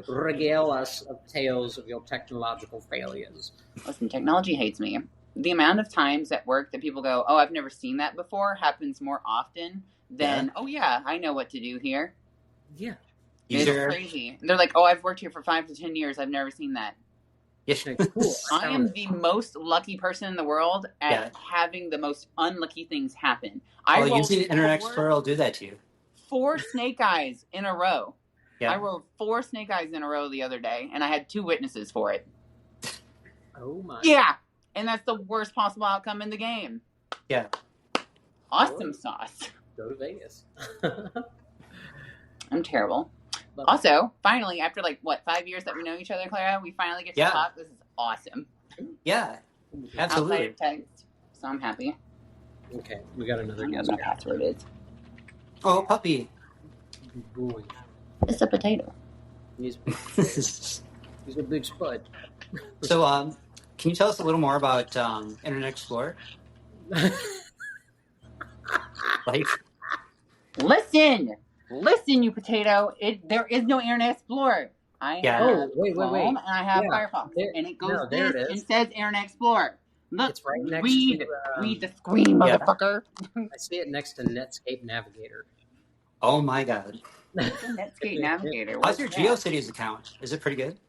Regale us of tales of your technological failures. Listen, technology hates me. The amount of times at work that people go, "Oh, I've never seen that before," happens more often than, "Oh yeah, I know what to do here." Yeah. It's crazy. They're like, "Oh, I've worked here for 5 to 10 years. I've never seen that." Cool. I am the most lucky person in the world at having the most unlucky things happen. Using Internet Explorer will do that to you. 4 snake eyes in a row. Yeah. I rolled 4 snake eyes in a row the other day, and I had 2 witnesses for it. Oh my. Yeah, and that's the worst possible outcome in the game. Yeah. Awesome sauce. Go to Vegas. I'm terrible. Also, finally, after 5 years that we know each other, Clara, we finally get to talk. This is awesome. Yeah, absolutely. Outside of text, so I'm happy. Okay, we got another guess. What my password is. Oh, puppy. Boy. It's a potato. He's a big spud. So, can you tell us a little more about Internet Explorer? Listen, you potato. There is no Internet Explorer. I have Chrome and I have Firefox, and it goes and says Internet Explorer. Look, it's right next read the screen, motherfucker. I see it next to Netscape Navigator. Oh my god. Netscape Navigator. How's your GeoCities account? Is it pretty good?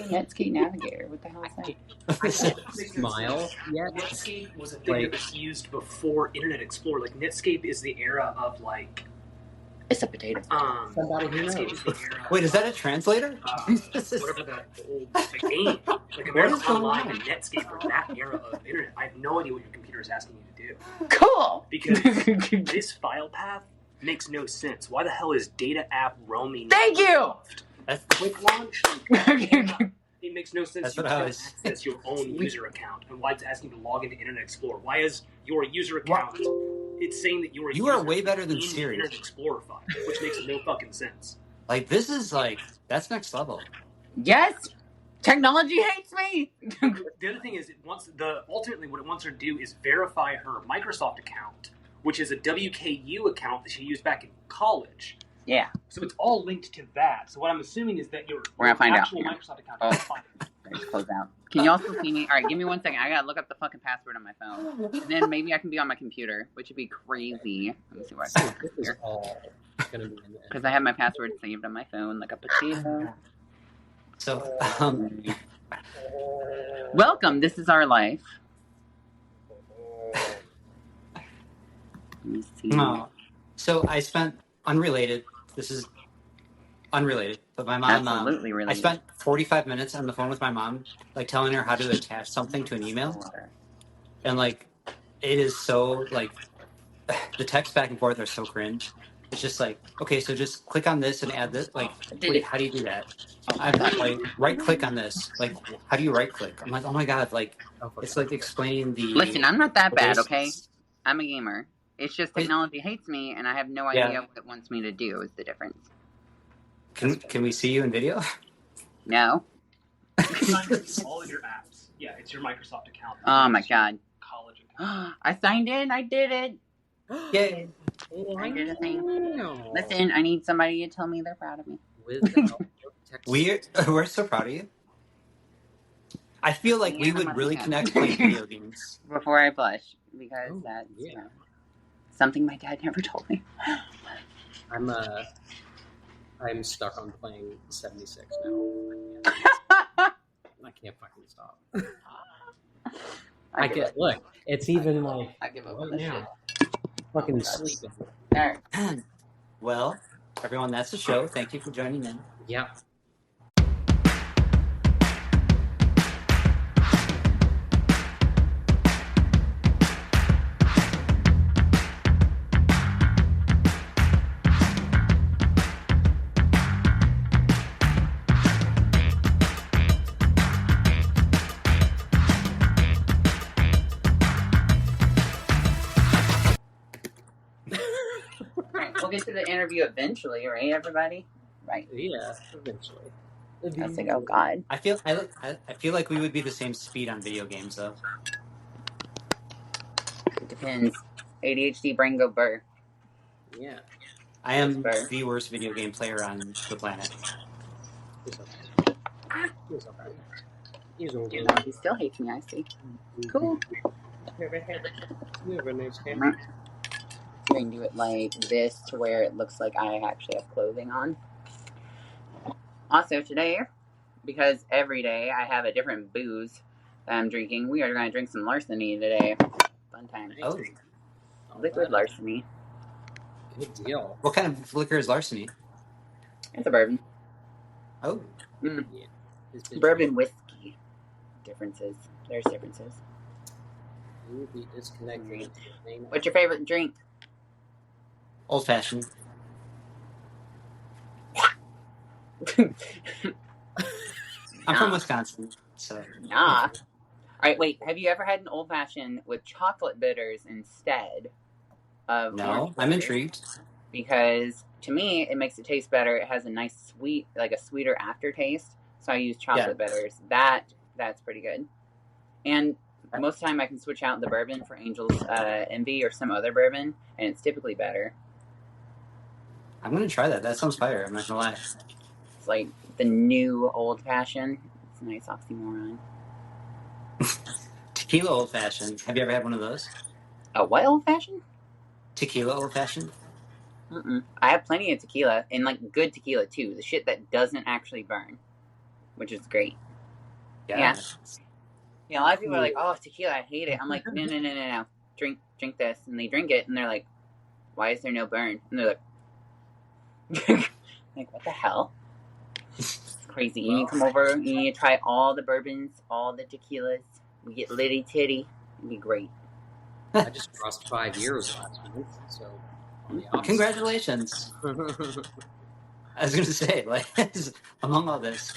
Netscape Navigator. What the hell is that? Smile. Yeah. Netscape was a thing that was used before Internet Explorer. Netscape is the era of It's a potato. Somebody who knows. Wait, is that a translator? Whatever that old game. American Online and Netscape are that era of internet. I have no idea what your computer is asking you to do. Cool! Because this file path makes no sense. Why the hell is data app roaming? Thank you! That's quick launch. It makes no sense. You can't access your own user account. And why it's asking to log into Internet Explorer? Why is your user account... It's saying that you are way better than Siri. Internet Explorer file, which makes no fucking sense. This is that's next level. Yes, technology hates me. The other thing is, ultimately what it wants her to do is verify her Microsoft account, which is a WKU account that she used back in college. Yeah. So it's all linked to that. So what I'm assuming is that your actual Microsoft account is fine. Close out. Can you also see me? All right, give me 1 second. I gotta look up the fucking password on my phone, and then maybe I can be on my computer, which would be crazy. Let me see where I can. This is all gonna be in there. Because I have my password saved on my phone, like a potato. So, welcome. This is our life. Let me see. So I spent unrelated. This is unrelated, but my mom. Absolutely related. I spent 45 minutes on the phone with my mom, telling her how to attach something to an email, and it is so the text back and forth are so cringe. It's just okay, so just click on this and add this. Wait, how do you do that? I'm right click on this. How do you right click? I'm oh my god, it's explaining the. Listen, I'm not that bad, okay? I'm a gamer. It's just technology hates me, and I have no idea what it wants me to do. Is the difference. Can we see you in video? No. All of your apps. Yeah, it's your Microsoft account. Oh my god. College account. I signed in. I did it. Yay. I did a thing. Listen, I need somebody to tell me they're proud of me. We're so proud of you. I feel like we would really connect playing video games. Before I blush, because that's something my dad never told me. I'm stuck on playing 76 now. I can't fucking stop. Look, it's even I give up on this shit. Fucking sleeping. Alright. Well, everyone, that's the show. Thank you for joining in. Yeah. We'll get to the interview eventually, right, everybody? Right. Yeah, eventually. I was like, oh god. I feel like we would be the same speed on video games, though. It depends. ADHD brain go burr. Yeah. I am the worst video game player on the planet. He's okay. He's okay. He's okay. He still hates me, I see. Cool. You have a nice day. I'm going to do it like this to where it looks like I actually have clothing on. Also today, because every day I have a different booze that I'm drinking, we are going to drink some larceny today. Fun time. Oh. Liquid larceny. Good deal. What kind of liquor is larceny? It's a bourbon. Oh. Mm. Yeah. Bourbon whiskey. Differences. There's differences. You would be disconnected. What's your favorite drink? Old fashioned. I'm from Wisconsin, so. Nah. Alright, wait. Have you ever had an old fashioned with chocolate bitters instead of... No, I'm intrigued. Because, to me, it makes it taste better. It has a nice sweet, like a sweeter aftertaste. So I use chocolate bitters. That's pretty good. And most of the time I can switch out the bourbon for Angel's Envy or some other bourbon, and it's typically better. I'm going to try that. That sounds fire. I'm not going to lie. It's like the new old fashioned. It's a nice oxymoron. Tequila old fashioned. Have you ever had one of those? A what old fashioned? Tequila old fashioned. I have plenty of tequila, and like good tequila too. The shit that doesn't actually burn, which is great. Yeah. Yeah, a lot of people are like, "Oh, tequila, I hate it." I'm like, no. Drink this, and they drink it, and they're like, "Why is there no burn?" And they're like, "Like what the hell?" It's crazy. You need to come over. You need to try all the bourbons, all the tequilas. We get litty titty. It'd be great. I just crossed 5 years last month, so. Congratulations. I was going to say, like, among all this.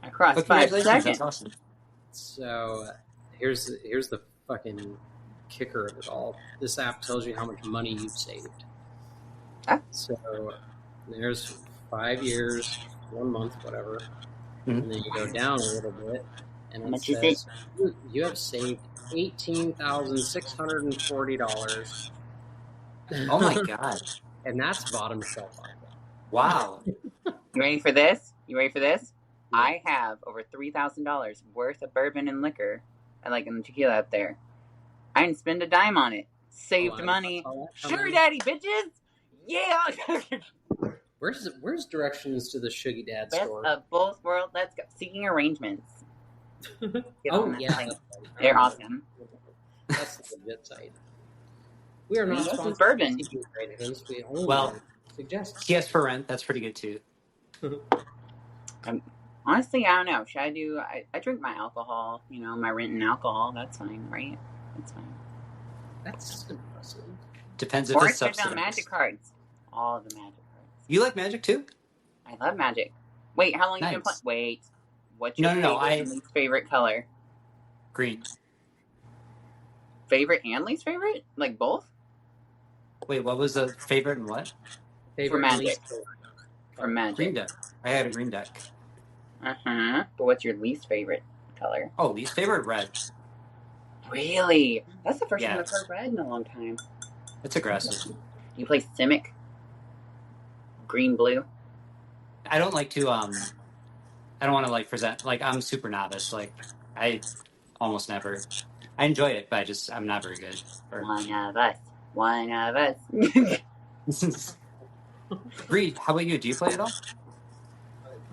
I crossed 5 seconds. That's awesome. So, here's the fucking kicker of it all. This app tells you how much money you've saved. So, there's 5 years, 1 month, whatever. And then you go down a little bit, and it says you have saved $18,640. Oh my god. And that's bottom shelf. Wow. You ready for this? I have over $3,000 worth of bourbon and liquor, and tequila up there. I didn't spend a dime on it. Saved money. Sugar daddy, bitches! Yeah! Where's directions to the Sugar Dad store? Best of both worlds. Let's go. Seeking arrangements. Yeah. They're awesome. That's the legit site. We are not sponsored bourbon. We only suggest. Yes, for rent. That's pretty good too. Honestly, I don't know. Should I do? I drink my alcohol. My rent and alcohol. That's fine, right? That's fine. That's impressive. Depends if it's substance. Or magic cards. All the magic cards. You like magic too? I love magic. Wait, how long have you been playing? Wait. What's your least favorite color? Green. Favorite and least favorite? Like both? Wait, what was the favorite and what? For magic. For magic. Green deck. I had a green deck. But what's your least favorite color? Oh, least favorite? Red. Really? That's the first time I've heard red in a long time. It's aggressive. You play Simic? Green, blue? I don't like to, I don't want to, present, I'm super novice. I almost never. I enjoy it, but I'm not very good. One of us. Reed, how about you? Do you play at all?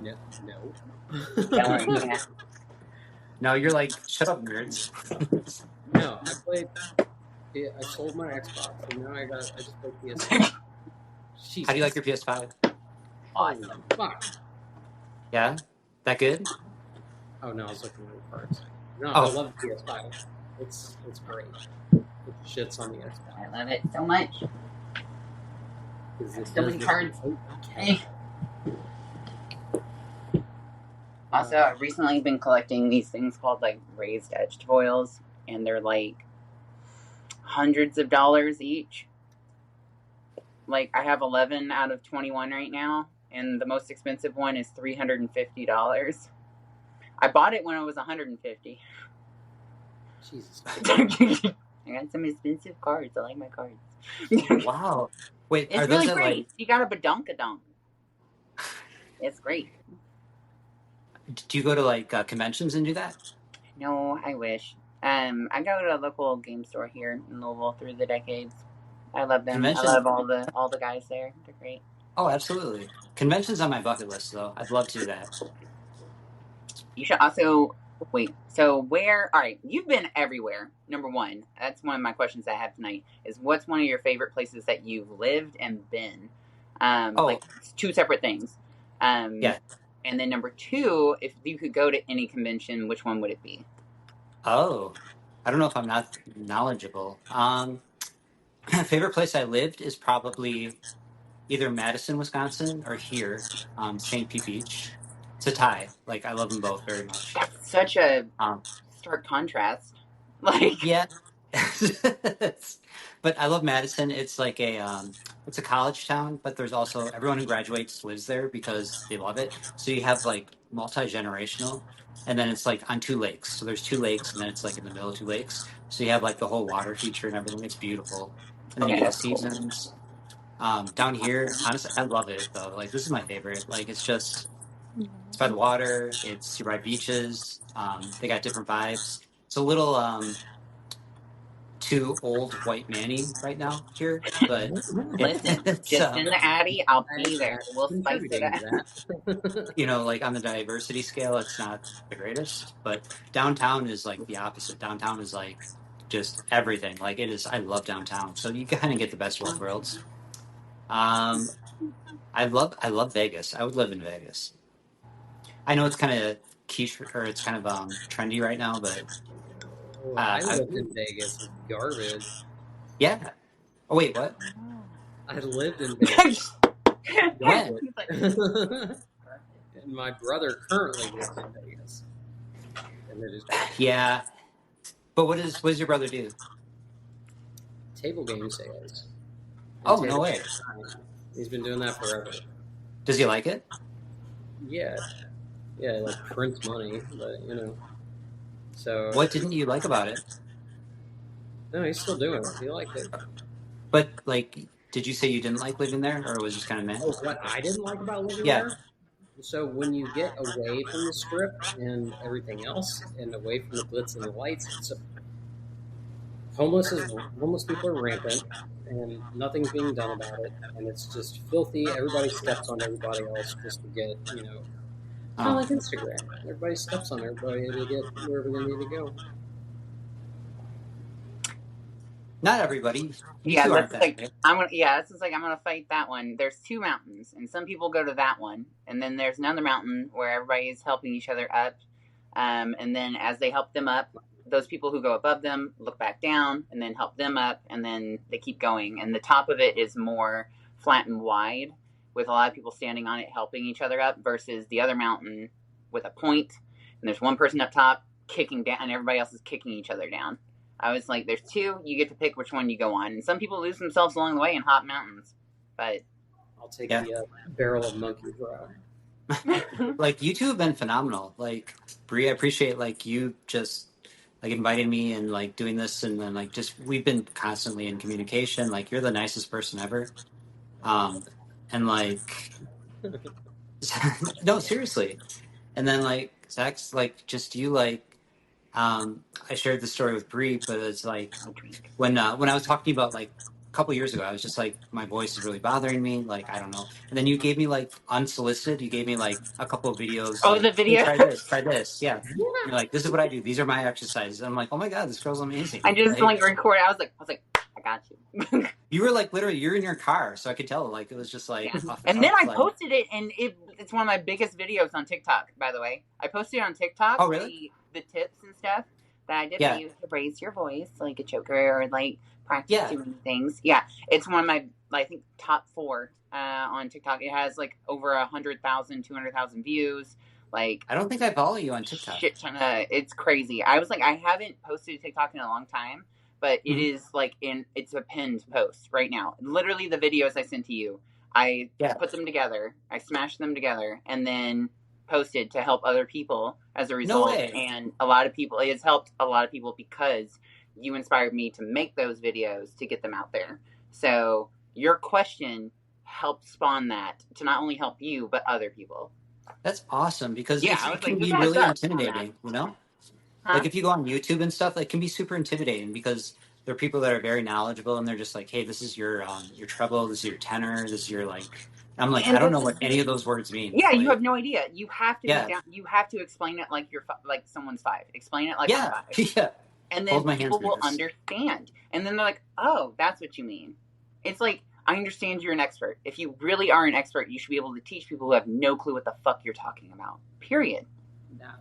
No. No, you're like, shut up, nerds. No, I played. I sold my Xbox, and now I just play PS5. How do you like your PS5? Awesome. Fuck. Yeah? That good? Oh no, I was looking at the parts. No, I love the PS5. It's great. It shits on the Xbox. I love it so much. So many cards. Okay. Also, I've recently been collecting these things called raised edged foils, and they're hundreds of dollars each. I have 11 out of 21 right now, and the most expensive one is $350. I bought it when it was $150. Jesus. I got some expensive cards. I like my cards. Wow. Wait, It's are really those at great. like? You got a badonkadonk. It's great. Do you go to like conventions and do that? No, I wish. I go to a local game store here in Louisville through the decades. I love them. I Convention? love all the guys there. They're great. Oh, absolutely. Conventions on my bucket list, though. I'd love to do that. You should also wait. So where? All right, you've been everywhere. Number one, that's one of my questions I have tonight. Is what's one of your favorite places that you've lived and been? Like two separate things. Yeah. And then number two, if you could go to any convention, which one would it be? Oh, I don't know if I'm not knowledgeable. Favorite place I lived is probably either Madison, Wisconsin, or here, St. Pete Beach. It's a tie. Like I love them both very much. That's such a stark contrast. Like yeah, but I love Madison. It's like it's a college town, but there's also everyone who graduates lives there because they love it. So you have like multi-generational, and then it's like on two lakes. So there's two lakes, and then it's like in the middle of two lakes. So you have like the whole water feature and everything. It's beautiful, and then you get the seasons. Down here, honestly, I love it though. Like this is my favorite. Like it's by the water. It's you're by beaches. They got different vibes. It's a little too old white manny right now here, but listen, just in the Addy, I'll be there. We'll spice it up. You know, like on the diversity scale, it's not the greatest, but downtown is like the opposite. Downtown is like just everything. Like it is. I love downtown, so you kind of get the best of both worlds. I love Vegas. I would live in Vegas. I know it's kind of quiche or it's kind of trendy right now, but I lived in Vegas. It's garbage. Yeah. Oh wait, what? I lived in Vegas. When? And my brother currently lives in Vegas. And it is yeah. But what does your brother do? Table game sales. Oh, no way. He's been doing that forever. Does he like it? Yeah. Yeah, like prints money, but you know. So what didn't you like about it? No, he's still doing it. He liked it. But like, did you say you didn't like living there, or it was just kind of meh? Oh, what I didn't like about living there? So when you get away from the strip and everything else, and away from the glitz and the lights, homeless people are rampant, and nothing's being done about it, and it's just filthy. Everybody steps on everybody else just to get, you know, kind of like Instagram. Everybody steps on everybody to get wherever they need to go. Not everybody. Yeah, that's like I'm gonna fight that one. There's two mountains, and some people go to that one, and then there's another mountain where everybody is helping each other up, and then as they help them up, those people who go above them look back down and then help them up, and then they keep going. And the top of it is more flat and wide, with a lot of people standing on it helping each other up, versus the other mountain with a point, and there's one person up top kicking down, and everybody else is kicking each other down. I was like, there's two, you get to pick which one you go on. And some people lose themselves along the way in hot mountains. But I'll take the barrel of monkeys route. Like, you two have been phenomenal. Like, Bree, I appreciate, like, you just, like, inviting me and, like, doing this. And then, like, just, we've been constantly in communication. Like, you're the nicest person ever. And, like, no, seriously. And then, like, Zach's, like, just you, like, I shared the story with Bree, but it's like when I was talking about like a couple years ago, I was just like, my voice is really bothering me. Like, I don't know. And then you gave me like unsolicited. You gave me like a couple of videos. Oh, like, the video. Hey, try this. Yeah. You're like, this is what I do. These are my exercises. And I'm like, oh my God, this girl's amazing. I just like record. I was like, I got you. You were like literally, you're in your car, so I could tell. Like it was just like. Yeah. And then I posted it, and it's one of my biggest videos on TikTok. By the way, I posted it on TikTok. Oh really? The tips and stuff that I did for you to raise your voice like a choker or like practice doing things. Yeah, it's one of my I think top 4 on TikTok. It has like over 100,000, 200,000 views. Like I don't think I follow you on TikTok. Shit ton of, it's crazy. I was like, I haven't posted TikTok in a long time, but it is like it's a pinned post right now. Literally the videos I sent to you, I put them together, I smashed them together, and then posted to help other people as a result. No way. And a lot of people, it has helped a lot of people because you inspired me to make those videos to get them out there. So your question helped spawn that to not only help you, but other people. That's awesome because it can be you really intimidating, you know? Huh? Like if you go on YouTube and stuff, it can be super intimidating because there are people that are very knowledgeable and they're just like, hey, this is your treble, this is your tenor, this is your like. I'm like, I don't know what any of those words mean. Yeah, like, you have no idea. You have to be down. You have to explain it like you're like someone's 5. Explain it like I'm 5. Yeah. And then people will understand. And then they're like, oh, that's what you mean. It's like, I understand you're an expert. If you really are an expert, you should be able to teach people who have no clue what the fuck you're talking about. Period. Yeah.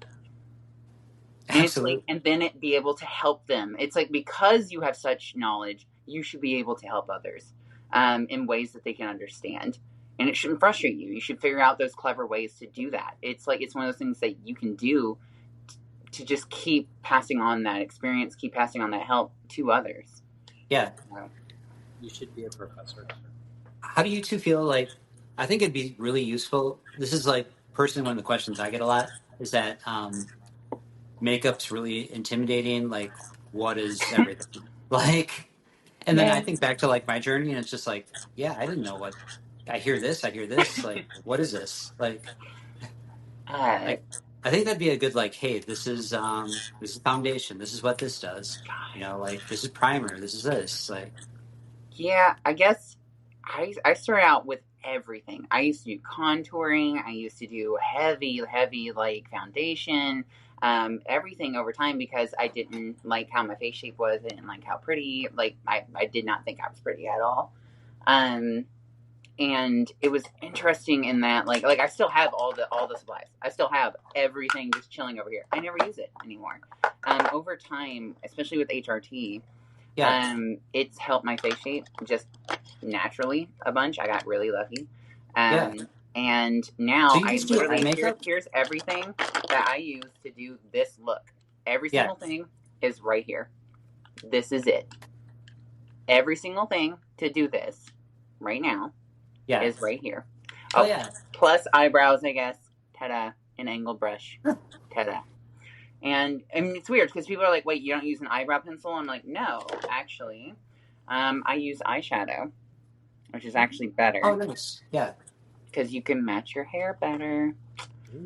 Absolutely. And then it be able to help them. It's like, because you have such knowledge, you should be able to help others in ways that they can understand. And it shouldn't frustrate you. You should figure out those clever ways to do that. It's like, it's one of those things that you can do to just keep passing on that experience, keep passing on that help to others. Yeah. You should be a professor. How do you two feel like, I think it'd be really useful. This is like personally one of the questions I get a lot is that makeup's really intimidating. Like, what is everything? Like, and then I think back to like my journey and it's just like, yeah, I didn't know what, I hear this. Like, what is this? Like I think that'd be a good, like, hey, this is foundation. This is what this does. You know, like, this is primer. This is this. Like, yeah, I guess I started out with everything. I used to do contouring. I used to do heavy, like, foundation. Everything over time because I didn't like how my face shape was. I didn't like how pretty. Like, I did not think I was pretty at all. And it was interesting in that, like I still have all the supplies. I still have everything just chilling over here. I never use it anymore. Over time, especially with HRT, it's helped my face shape just naturally a bunch. I got really lucky. And now here's everything that I use to do this look. Every single thing is right here. This is it. Every single thing to do this right now is right here. Plus eyebrows, I guess. Ta-da. An angled brush. Ta-da. And I mean, it's weird because people are like, wait, you don't use an eyebrow pencil? I'm like, no, actually. I use eyeshadow, which is actually better. Oh, nice. Yeah. Because you can match your hair better.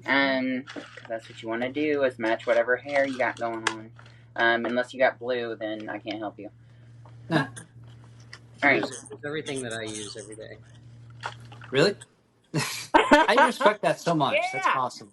That's what you want to do is match whatever hair you got going on. Unless you got blue, then I can't help you. Nah. All right. It's everything that I use every day. Really? I respect that so much. Yeah. That's awesome.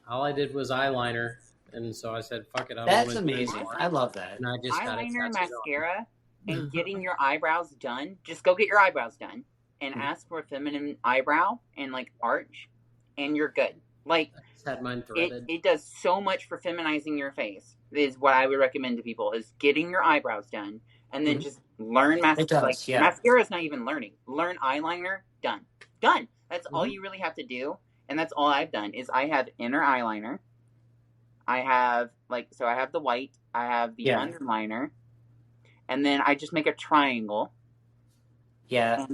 All I did was eyeliner, and so I said, fuck it. That's amazing. I love that. And I just eyeliner, mascara, and getting your eyebrows done. Just go get your eyebrows done. And ask for a feminine eyebrow and like arch, and you're good. Like, I just had mine threaded. It does so much for feminizing your face. Is what I would recommend to people is getting your eyebrows done, and then just learn mascara. Mascara is not even learning. Learn eyeliner. Done. That's all you really have to do, and that's all I've done. Is I have inner eyeliner. I have I have the white. I have the underliner, and then I just make a triangle. Yeah,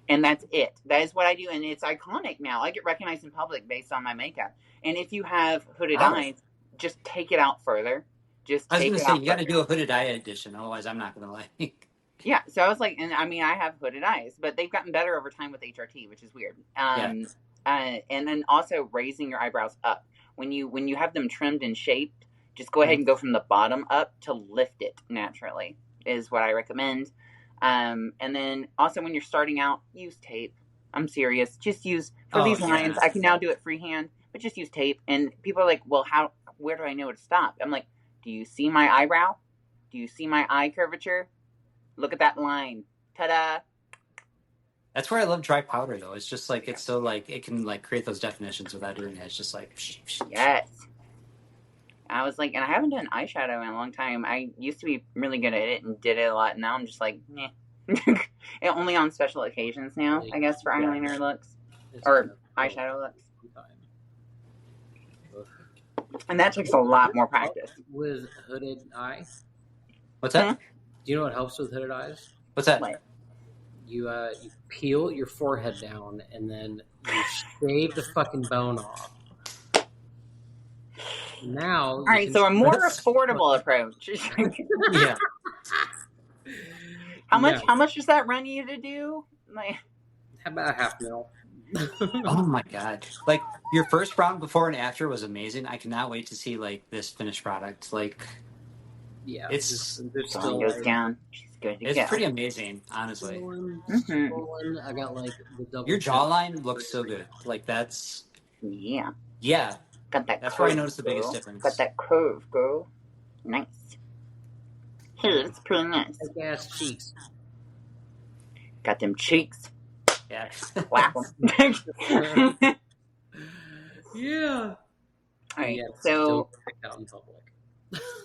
and that's it. That is what I do, and it's iconic now. I get recognized in public based on my makeup. And if you have hooded eyes, just take it out further. I was going to say, you got to do a hooded eye edition, otherwise I'm not going to like. Yeah, so I was like, and I mean, I have hooded eyes, but they've gotten better over time with HRT, which is weird. And then also raising your eyebrows up. When you have them trimmed and shaped, just go ahead and go from the bottom up to lift it naturally, is what I recommend. And then also when you're starting out, use tape. I'm serious. Just use, for these lines, I can now do it freehand, but just use tape. And people are like, well, where do I know to stop? I'm like, do you see my eyebrow? Do you see my eye curvature? Look at that line. Ta-da. That's where I love dry powder, though. It's just like, it's so like, it can like create those definitions without doing it. It's just like, yes. I was like, and I haven't done eyeshadow in a long time. I used to be really good at it and did it a lot. Now I'm just like, meh. Only on special occasions now, I guess, for eyeliner looks. Or eyeshadow looks. And that takes a lot more practice. With hooded eye? What's that? Do you know what helps with hooded eyes? What's that? You peel your forehead down and then you shave the fucking bone off. Now, all right, so a more affordable approach. Yeah. How much does that run you to do? Like, about $500,000. Oh my god! Like your first round before and after was amazing. I cannot wait to see like this finished product. Like, Yeah, it's there's sun still goes down. She's good to it's go. pretty amazing, honestly. swollen. I got like the double. Your jawline looks so good. Like that's Yeah. Got that. That's where I noticed the biggest difference. Got that curve, girl. Nice. Hey, it's pretty nice. Big ass cheeks. Got them cheeks. Yeah. Clap them. Yeah. All right, Yeah, so out in public.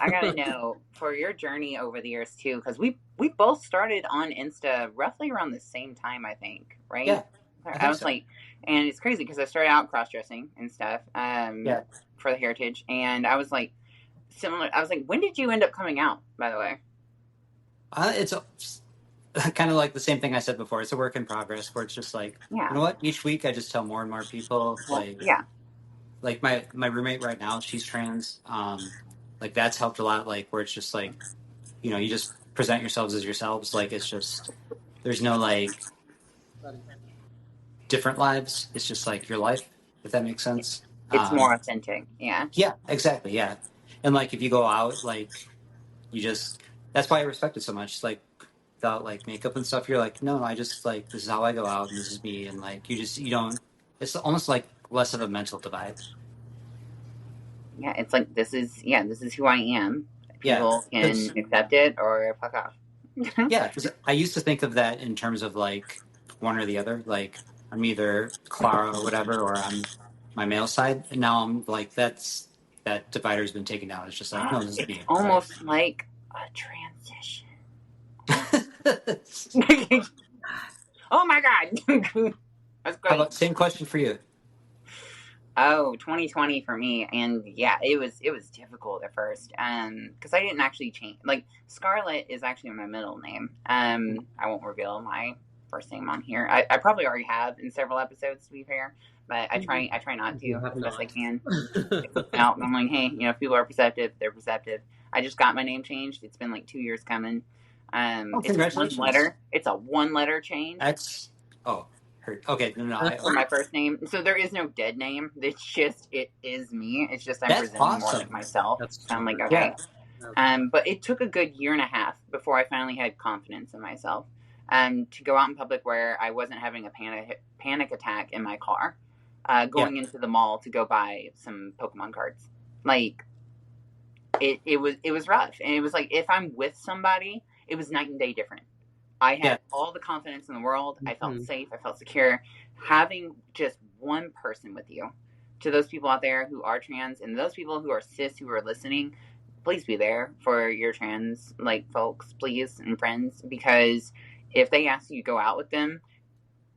I gotta know for your journey over the years too, because we both started on Insta roughly around the same time, I think, right? Yeah, I was so. Like, and it's crazy because I started out cross dressing and stuff, for the heritage, and I was like, similar. I was like, when did you end up coming out? By the way, it's kind of like the same thing I said before. It's a work in progress where it's just like, you know what? Each week I just tell more and more people. Like my roommate right now, she's trans. Like that's helped a lot. Like where it's just like, you know, you just present yourselves as yourselves. Like it's just there's no like different lives. It's just like your life, if that makes sense. It's more authentic. Yeah. Yeah, exactly. Yeah, and like if you go out, like you just that's why I respect it so much. Like without like makeup and stuff, you're like, no, I just like this is how I go out and this is me, and like you don't. It's almost like less of a mental divide. Yeah, it's like this is who I am. People can accept it or fuck off. Yeah, because I used to think of that in terms of like one or the other. Like I'm either Clara or whatever, or I'm my male side. And now I'm like that divider's been taken down. It's just like no, this is me. It's almost like a transition. Oh my god. That's great. How about same question for you? Oh, 2020 for me, and yeah, it was difficult at first, because I didn't actually change. Like Scarlett is actually my middle name. I won't reveal my first name on here. I probably already have in several episodes, to be fair, but I try not to as best I can. I'm like, hey, if people are perceptive, they're perceptive. I just got my name changed. It's been like 2 years coming. Congratulations. It's one letter. It's a one-letter change. Okay, no. For my first name, so there is no dead name. It's just it is me. It's just I'm presenting more like myself. So I'm like, okay. Yeah. But it took a good year and a half before I finally had confidence in myself. To go out in public where I wasn't having a panic attack in my car, going into the mall to go buy some Pokemon cards. Like it was rough, and it was like if I'm with somebody, it was night and day different. I had all the confidence in the world. I felt safe. I felt secure. Having just one person with you, to those people out there who are trans and those people who are cis who are listening, please be there for your trans folks, please, and friends, because if they ask you to go out with them,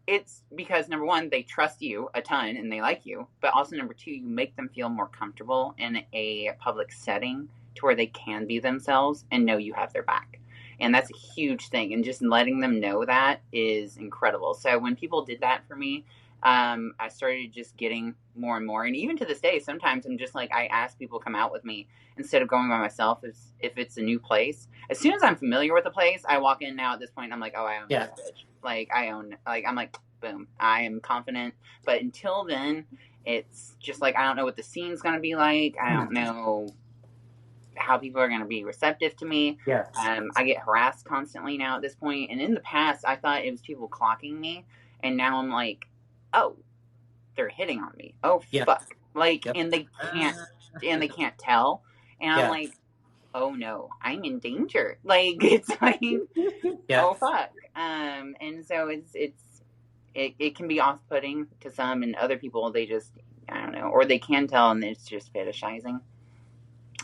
it's because number one, they trust you a ton and they like you, but also number two, you make them feel more comfortable in a public setting to where they can be themselves and know you have their back. And that's a huge thing. And just letting them know that is incredible. So when people did that for me, I started just getting more and more. And even to this day, sometimes I'm just like, I ask people to come out with me instead of going by myself if it's a new place. As soon as I'm familiar with the place, I walk in now at this point, I'm like, oh, I own this bitch. Like, I'm like, boom, I am confident. But until then, it's just like, I don't know what the scene's going to be like. I don't know how people are going to be receptive to me. Yeah. I get harassed constantly now at this point. And in the past, I thought it was people clocking me. And now I'm like, oh, they're hitting on me. Oh, fuck. Like, and they can't tell. And I'm like, oh no, I'm in danger. Like, it's like, oh fuck. And so it can be off-putting to some, and other people, they just, I don't know, or they can tell and it's just fetishizing.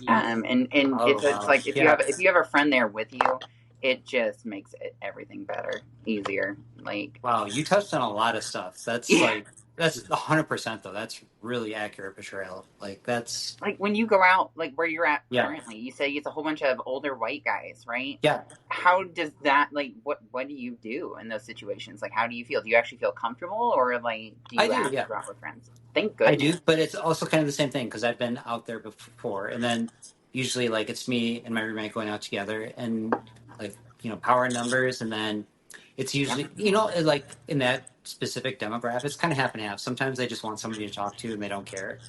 It's like if you have a friend there with you, it just makes everything better, easier. Like, wow, you touched on a lot of stuff. That's like that's 100% though. That's really accurate portrayal. Like that's like when you go out, like where you're at currently. You say it's a whole bunch of older white guys, right? Yeah. How does that what do you do in those situations? Like, how do you feel? Do you actually feel comfortable, or like do you go out with friends? Thank goodness. I do, but it's also kind of the same thing because I've been out there before, and then usually like it's me and my roommate going out together, and like power in numbers, and then it's usually like in that specific demographic, it's kind of half and half. Sometimes they just want somebody to talk to and they don't care.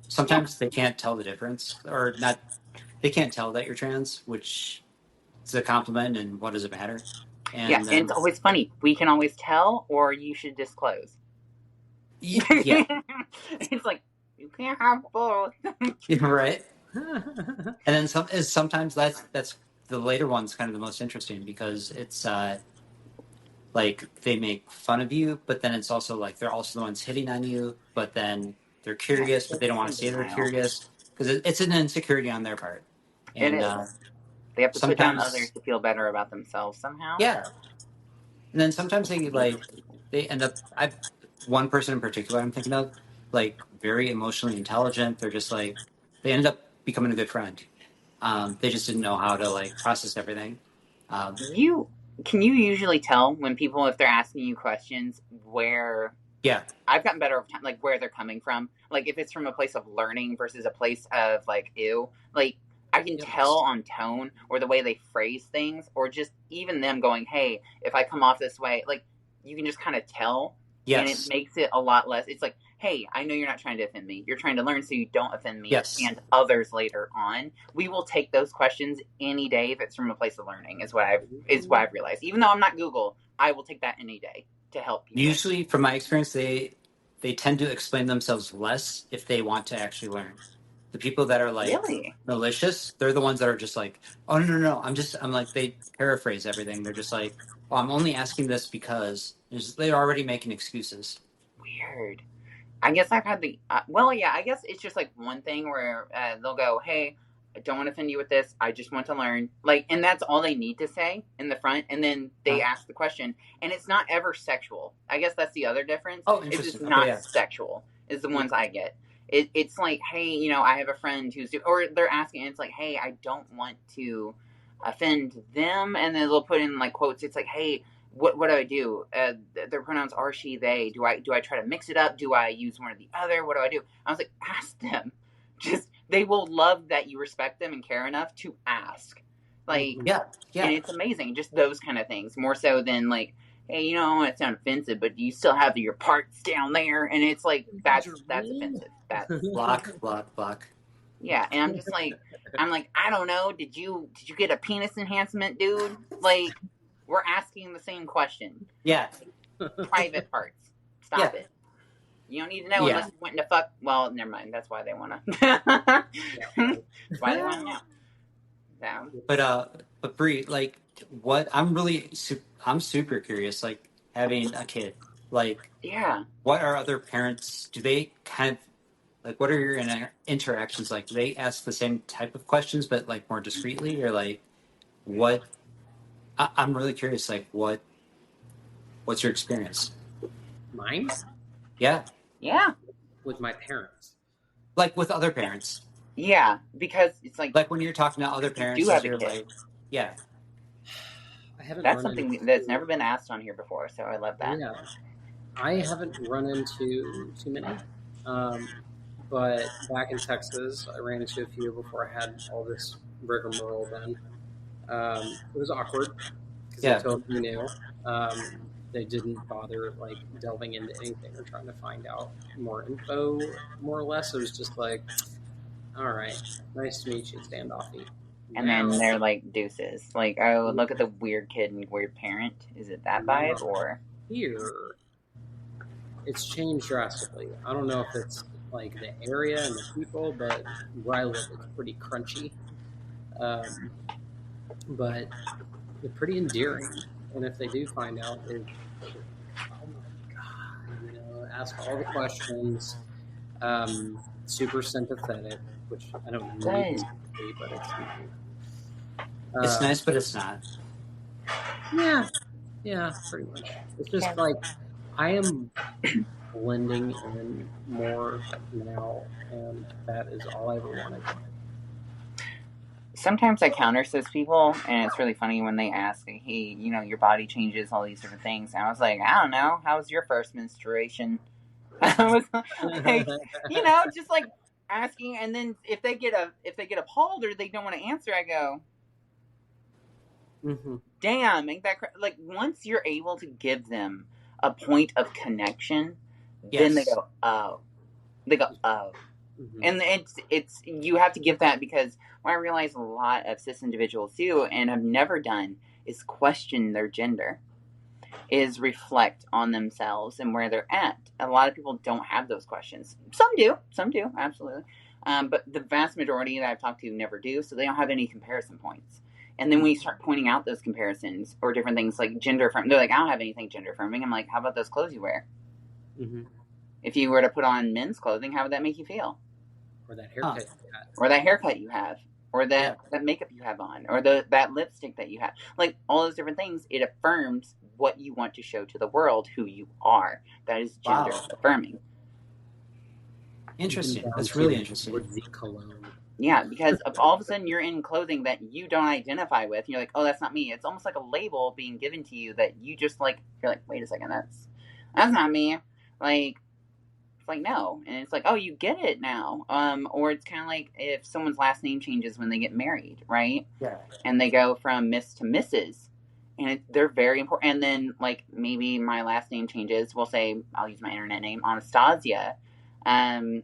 Sometimes they can't tell the difference, or not. They can't tell that you're trans, which is a compliment, and what does it matter? And it's always funny. We can always tell, or you should disclose. Yeah. It's like, you can't have both. Right. And then sometimes that's the later one's kind of the most interesting, because it's like they make fun of you, but then it's also like they're also the ones hitting on you, but then they're curious, but they don't want to say they're curious, because it's an insecurity on their part. And they have to put down others to feel better about themselves somehow. Yeah. And then sometimes they end up. One person in particular I'm thinking of, like, very emotionally intelligent. They're just like, they ended up becoming a good friend. They just didn't know how to like process everything. Can you usually tell when people, if they're asking you questions, where? Yeah, I've gotten better over time, like where they're coming from. Like if it's from a place of learning versus a place of like ew. Like I can tell on tone or the way they phrase things, or just even them going, "Hey, if I come off this way," like you can just kind of tell. Yes. And it makes it a lot less. It's like, hey, I know you're not trying to offend me. You're trying to learn so you don't offend me and others later on. We will take those questions any day if it's from a place of learning, is what I've realized. Even though I'm not Google, I will take that any day to help people. Usually, from my experience, they tend to explain themselves less if they want to actually learn. The people that are like malicious, they're the ones that are just like, oh, no. I'm like, they paraphrase everything. They're just like, well, I'm only asking this because they're already making excuses. Weird. I guess I've had I guess it's just like one thing where they'll go, hey, I don't want to offend you with this. I just want to learn. Like, and that's all they need to say in the front. And then they ask the question, and it's not ever sexual. I guess that's the other difference. Oh, interesting. It's just not sexual is the ones I get. It's like, hey, I have a friend who's or they're asking, and it's like, hey, I don't want to offend them, and then they'll put in like quotes. It's like, hey, what do I do? Their pronouns are she, they. Do I try to mix it up? Do I use one or the other? What do I do? I was like, ask them. Just they will love that you respect them and care enough to ask. Like, yeah, and it's amazing. Just those kind of things, more so than like, hey, I don't want to sound offensive, but you still have your parts down there, and it's like that's offensive. That's block. Yeah, and I'm just like, I don't know. Did you get a penis enhancement, dude? Like, we're asking the same question. Yeah. Private parts. Stop it. You don't need to know unless you went into fuck. Well, never mind. That's why they want to. That's why they want to know. So. But Bree, like, what I'm super curious. Like, having a kid, like, what are other parents? Do they kind of like? What are your interactions like? Do they ask the same type of questions, but like more discreetly, or like what? I'm really curious. Like, what's your experience? Mine? Yeah. With my parents. Like with other parents. Yeah, because it's like when you're talking to other parents, you're like, that's something that's never been asked on here before, so I love that. Yeah, I haven't run into too many, but back in Texas, I ran into a few before I had all this rigmarole. Then it was awkward because they told me new. They didn't bother like delving into anything or trying to find out more info, more or less. It was just like, all right, nice to meet you, standoffy. And then they're like deuces. Like, oh, look at the weird kid and weird parent. Is it that vibe or? Here, it's changed drastically. I don't know if it's like the area and the people, but where I live, it's pretty crunchy. But they're pretty endearing. And if they do find out, they're, oh my God, ask all the questions. Super sympathetic, which I don't need to be, but it's nice, but it's not. Yeah, pretty much. It's just like I am blending in more now, and that is all I ever wanted. Sometimes I counter those people, and it's really funny when they ask, hey, your body changes, all these different things. And I was like, I don't know, how was your first menstruation? I was like, just like asking, and then if they get appalled or they don't want to answer, I go, damn, ain't that like once you're able to give them a point of connection, then they go, oh. And it's you have to give that, because what I realize a lot of cis individuals do and have never done is question their gender, is reflect on themselves and where they're at. A lot of people don't have those questions. Some do, absolutely. But the vast majority that I've talked to never do, so they don't have any comparison points. And then when you start pointing out those comparisons or different things like gender affirming, they're like, I don't have anything gender affirming. I'm like, how about those clothes you wear? Mm-hmm. If you were to put on men's clothing, how would that make you feel? Or that haircut you have. Or that haircut you have. Or that makeup you have on. Or that lipstick that you have. Like, all those different things, it affirms what you want to show to the world, who you are. That is gender affirming. Interesting. That's really interesting. Yeah, because all of a sudden you're in clothing that you don't identify with. You're like, oh, that's not me. It's almost like a label being given to you that you just like, you're like, wait a second, that's not me. Like, it's like, no. And it's like, oh, you get it now. Or it's kind of like if someone's last name changes when they get married, right? Yeah. And they go from Miss to Mrs. And they're very important. And then, like, maybe my last name changes. We'll say, I'll use my internet name, Anastasia. And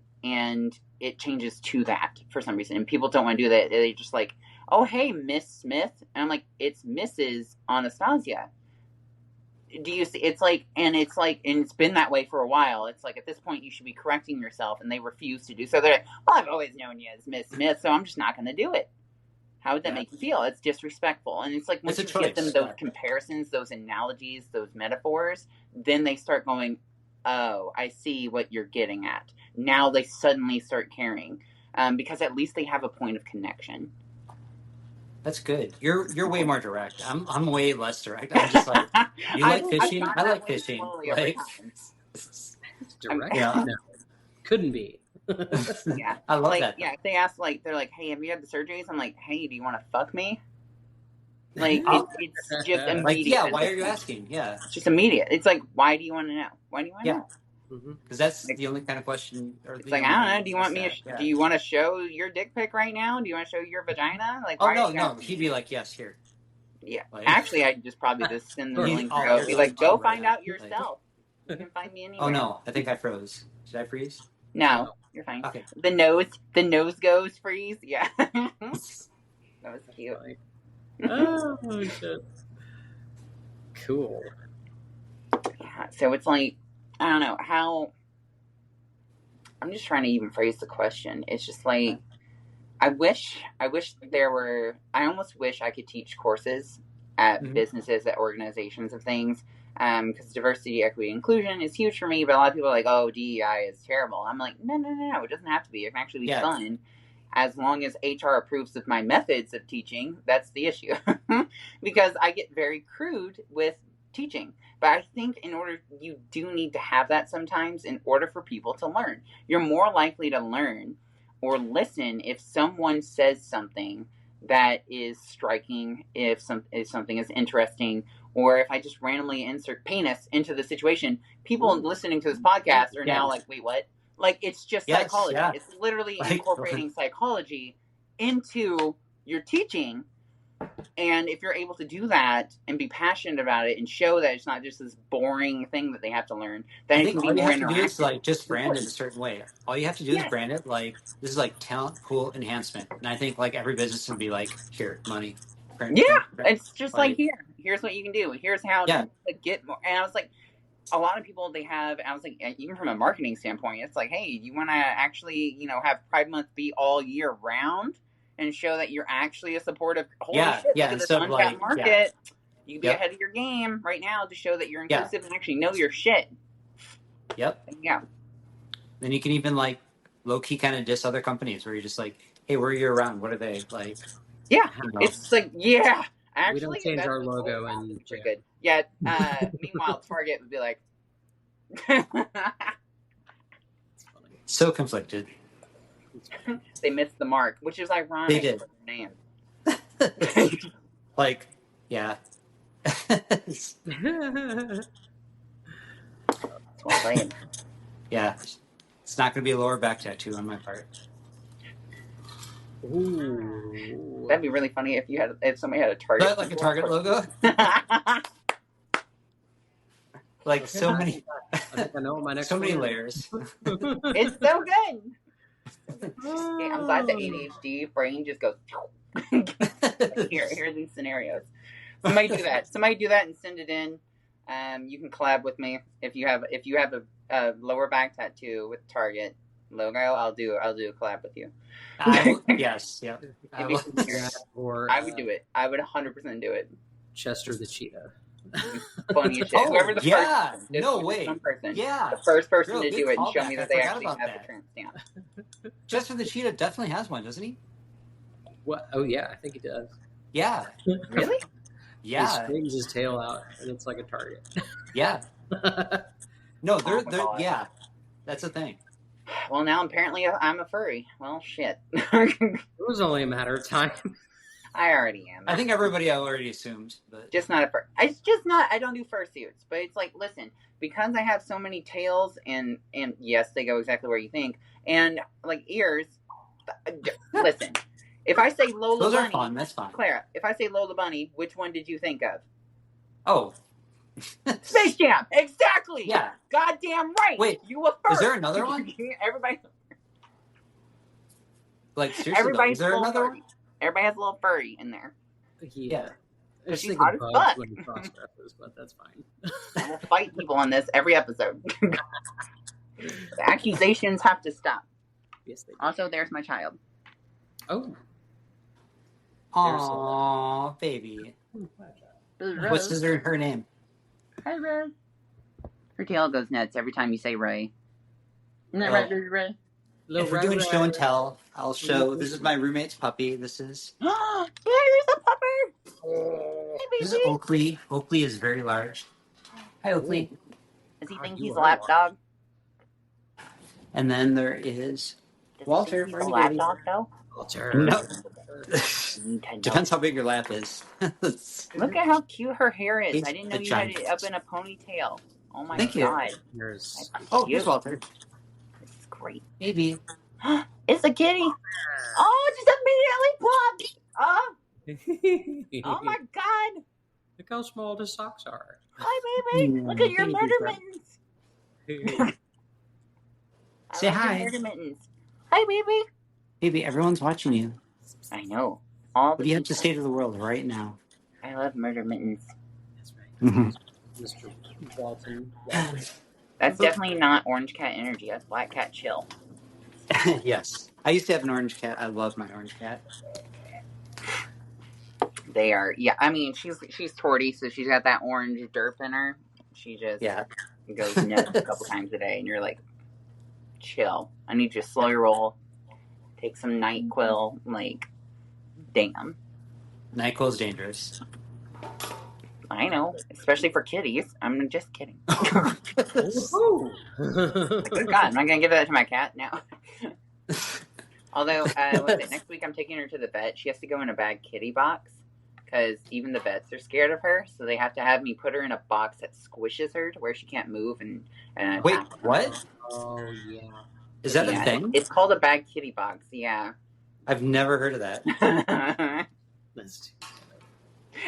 it changes to that for some reason. And people don't want to do that. They just like, oh, hey, Miss Smith. And I'm like, it's Mrs. Anastasia. Do you see? It's like, and it's been that way for a while. It's like, at this point, you should be correcting yourself. And they refuse to do so. They're like, well, I've always known you as Miss Smith, so I'm just not going to do it. How would that make you feel? It's disrespectful. And it's like, once you give them those comparisons, those analogies, those metaphors, then they start going, oh, I see what you're getting at. Now they suddenly start caring, because at least they have a point of connection. That's good. You're way more direct. I'm way less direct. I'm just like, you like fishing? I like fishing. Like, it's direct? No, couldn't be. Yeah, I love like, that. Yeah, if they ask, like, they're like, hey, have you had the surgeries? I'm like, hey, do you want to fuck me? Like, it's just immediate. Like, yeah, why are you asking? Yeah. It's just immediate. It's like, why do you want to know? Why do you want to know? Because that's like, the only kind of question. It's like, I don't know. Do you want me? Do you want to show your dick pic right now? Do you want to show your vagina? Like, oh no. He'd be like, yes, here. Yeah. Like, actually, I'd just probably just send them the link. Go. Be like, go find out yourself. You can find me anywhere. Oh no, I think I froze. Did I freeze? No, you're fine. Okay. The nose goes freeze. Yeah. That was cute. Oh shit. Cool. Yeah. So it's like, I don't know how. I'm just trying to even phrase the question. It's just like, I almost wish I could teach courses at businesses, at organizations of things. Because diversity, equity, inclusion is huge for me, but a lot of people are like, oh, DEI is terrible. I'm like, no, it doesn't have to be. It can actually be fun. As long as HR approves of my methods of teaching, that's the issue. Because I get very crude with teaching. But I think you do need to have that sometimes in order for people to learn. You're more likely to learn or listen if someone says something that is striking, if something is interesting, or if I just randomly insert penis into the situation. People listening to this podcast are now like, wait, what? Like, it's just psychology. Yeah. It's literally incorporating psychology into your teaching. And if you're able to do that and be passionate about it and show that it's not just this boring thing that they have to learn, then it can be more interactive. All you have to do is like just brand it a certain way. All you have to do is brand it like, this is like talent pool enhancement. And I think like every business would be like, here, money. Print. It's just like here's what you can do. Here's how to get more. And I was like, a lot of people I was like, even from a marketing standpoint, it's like, hey, you want to actually, have Pride Month be all year round and show that you're actually a supportive, holy shit, look at this untapped market. You can be ahead of your game right now to show that you're inclusive and actually know your shit. Yep. Yeah. Then you can even like low-key kind of diss other companies where you're just like, hey, we're year round. What are they like? Yeah. It's like, actually, we don't change our logo and good. Yeah. Meanwhile, Target would be like, so conflicted. They missed the mark, which is ironic. They did. For their name. Like, yeah. That's what I'm saying. Yeah. It's not going to be a lower back tattoo on my part. Ooh. That'd be really funny if somebody had a Target. Like a Target logo. Like so many. I think I know what my next. So many layers. It's so good. Okay, I'm glad the ADHD brain just goes. Here are these scenarios. Somebody do that. Somebody do that and send it in. You can collab with me if you have a lower back tattoo with Target logo. I'll do a collab with you. Yes, yeah. I would do it. I would 100% do it. Chester the cheetah. Funny as shit. Whoever the first no way. One person. Yeah. The first person to do it and show me that they actually have that. the tramp stamp. Chester the cheetah definitely has one, doesn't he? What? Oh yeah, I think he does. Yeah. Really? Yeah. He straightens his tail out, and it's like a target. Yeah. No, they're yeah. That's a thing. Well, now apparently I'm a furry. Well, shit. It was only a matter of time. I already am. I think everybody already assumed, but just not a fur. It's just not. I don't do fursuits, but it's like, listen, because I have so many tails, and yes, they go exactly where you think, and like ears. Listen, if I say Lola those Bunny, are fun. That's fine. Clara, if I say Lola Bunny, which one did you think of? Oh, Space Jam. Exactly. Yeah. Goddamn right. Wait, you were first. Is there another one? Everybody. Like seriously, everybody's is there another one? Everybody has a little furry in there. Yeah. She's hot as fuck. When he cross dresses, but that's fine. I will fight people on this every episode. The accusations have to stop. Yes, they do. Also, there's my child. Oh. Aww, baby. What's her name? Hi, Rose. Her tail goes nuts every time you say Ray. Isn't that right, Ray? If we're doing show and tell, I'll show. This is my roommate's puppy. This is. Yeah, there's a puppy. Hey, this is Oakley. Oakley is very large. Hi, Oakley. Does he think he's a lap dog? And then there is Walter. He's a lap dog, though? Walter. No. Depends how big your lap is. Look at how cute her hair is. I didn't know you had giant. it up in a ponytail. Oh my Thank god. Oh, here's Walter. This is great. Baby. It's a kitty. Oh, it just immediately popped. Oh my god. Look how small the socks are. Hi, baby. Look at your murder mittens. Say hi. Murder mittens. Hi, baby. Baby, everyone's watching you. I know. What do you have to say to the world right now? I love murder mittens. That's right. Mr. Walton. That's definitely not orange cat energy. That's black cat chill. Yes. I used to have an orange cat. I love my orange cat. They are, yeah. I mean, she's torty, so she's got that orange derp in her. She just goes nuts a couple times a day, and you're like, chill. I need you to slow your roll. Take some NyQuil. Like, damn. NyQuil's dangerous. I know, especially for kitties. I'm just kidding. Good God, I'm not gonna give that to my cat now. Although, next week I'm taking her to the vet. She has to go in a bag kitty box because even the vets are scared of her, so they have to have me put her in a box that squishes her to where she can't move. And wait, what? Oh yeah, is that a thing? It's called a bag kitty box. Yeah, I've never heard of that.